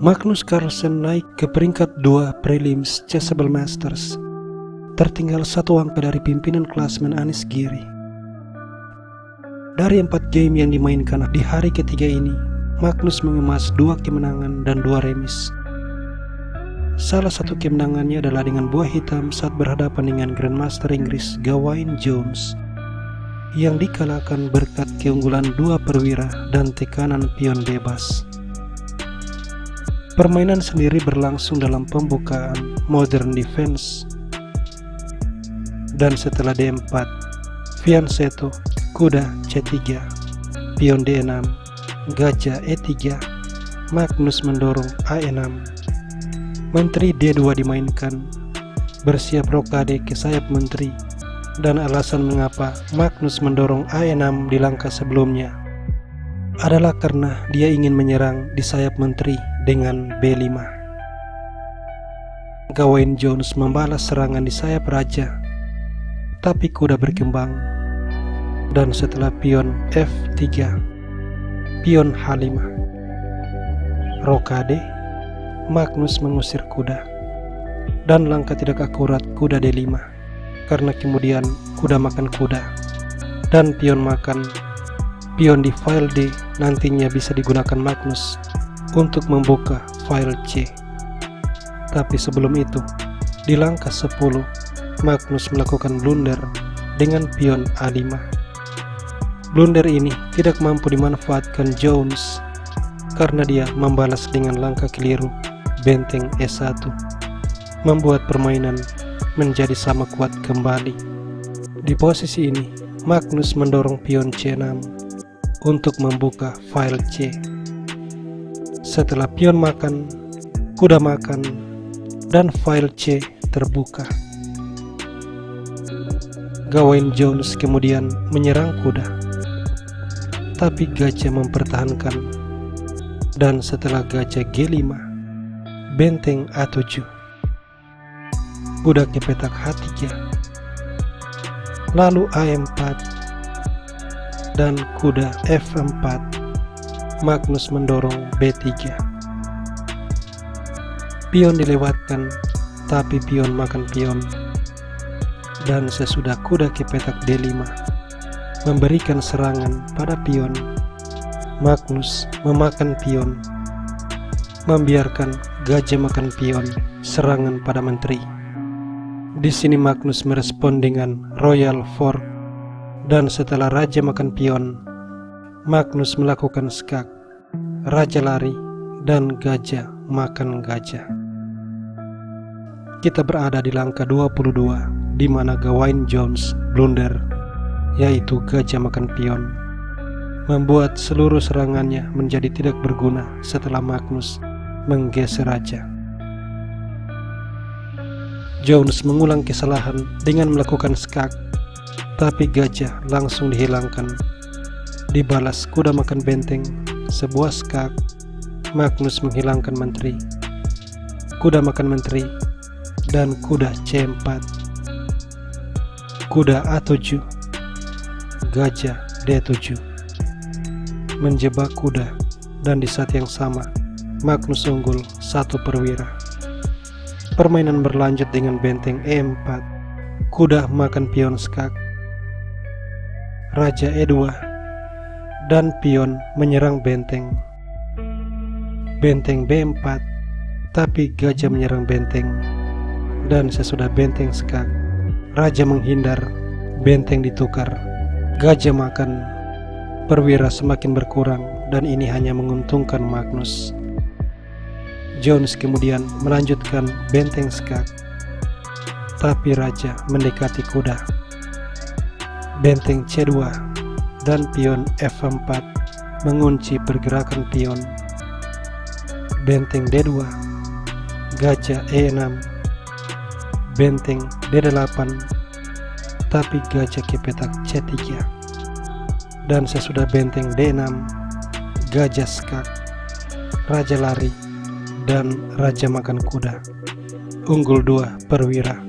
Magnus Carlsen naik ke peringkat 2 prelims Chessable Masters, tertinggal 1 angka dari pimpinan klasmen Anish Giri. Dari 4 game yang dimainkan di hari ketiga ini, Magnus mengemas 2 kemenangan dan 2 remis. Salah satu kemenangannya adalah dengan buah hitam saat berhadapan dengan Grandmaster Inggris Gawain Jones, yang dikalahkan berkat keunggulan 2 perwira dan tekanan pion bebas. Permainan sendiri berlangsung dalam pembukaan Modern Defense, dan setelah D4, Fianchetto, kuda C3, pion D6, gajah E3, Magnus mendorong A6, menteri D2 dimainkan, bersiap rokade ke sayap menteri, dan alasan mengapa Magnus mendorong A6 di langkah sebelumnya adalah karena dia ingin menyerang di sayap menteri dengan B5. Gawain Jones membalas serangan di sayap raja, tapi kuda berkembang, dan setelah pion F3, pion H5, rokade, Magnus mengusir kuda, dan langkah tidak akurat kuda D5, karena kemudian kuda makan kuda, dan pion makan. Pion di file D nantinya bisa digunakan Magnus untuk membuka file C. Tapi sebelum itu, di langkah 10, Magnus melakukan blunder dengan pion A5. Blunder ini tidak mampu dimanfaatkan Jones karena dia membalas dengan langkah keliru benteng E1, membuat permainan menjadi sama kuat kembali. Di posisi ini, Magnus mendorong pion C6 untuk membuka file C. Setelah pion makan, kuda makan, dan file C terbuka. Gawain Jones kemudian menyerang kuda, tapi gajah mempertahankan, dan setelah gajah G5, benteng A7, kuda ke petak H3, lalu A4, dan kuda F4, Magnus mendorong B3. Pion dilewatkan, tapi pion makan pion, dan sesudah kuda ke petak D5 memberikan serangan pada pion, Magnus memakan pion, membiarkan gajah makan pion serangan pada menteri. Di sini Magnus merespon dengan Royal Fork, dan setelah raja makan pion, Magnus melakukan skak, raja lari, dan gajah makan gajah. Kita berada di langkah 22, di mana Gawain Jones blunder, yaitu gajah makan pion, membuat seluruh serangannya menjadi tidak berguna setelah Magnus menggeser raja. Jones mengulang kesalahan dengan melakukan skak, tapi gajah langsung dihilangkan. Dibalas kuda makan benteng, sebuah skak, Magnus menghilangkan menteri, kuda makan menteri, dan kuda C4, kuda A7, gajah D7, menjebak kuda, dan di saat yang sama Magnus unggul 1 perwira. Permainan berlanjut dengan benteng E4, kuda makan pion skak, raja E2, dan pion menyerang benteng. Benteng B4, tapi gajah menyerang benteng, dan sesudah benteng skak, raja menghindar, benteng ditukar, gajah makan, perwira semakin berkurang, dan ini hanya menguntungkan Magnus. Jones kemudian melanjutkan benteng skak, tapi raja mendekati kuda. Benteng C2 dan pion F4 mengunci pergerakan pion. Benteng D2, gajah E6, benteng D8, tapi gajah ke petak C3. Dan sesudah benteng D6, gajah skak, raja lari, dan raja makan kuda. Unggul 2 perwira.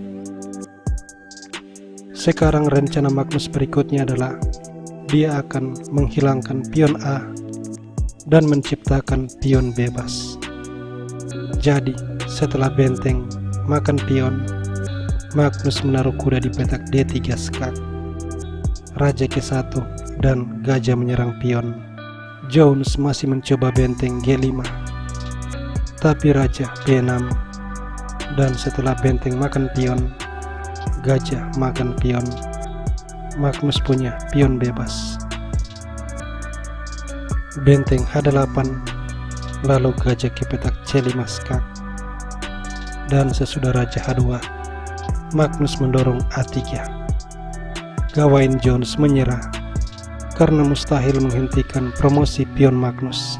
Sekarang rencana Magnus berikutnya adalah dia akan menghilangkan pion A dan menciptakan pion bebas. Jadi, setelah benteng makan pion, Magnus menaruh kuda di petak D3 skak. Raja ke-1 dan gajah menyerang pion. Jones masih mencoba benteng G5, tapi raja B6. Dan setelah benteng makan pion, gajah makan pion. Magnus punya pion bebas. Benteng H8, lalu gajah ke petak C5 skak. Dan sesudah raja H2, Magnus mendorong A3. Gawain Jones menyerah karena mustahil menghentikan promosi pion Magnus.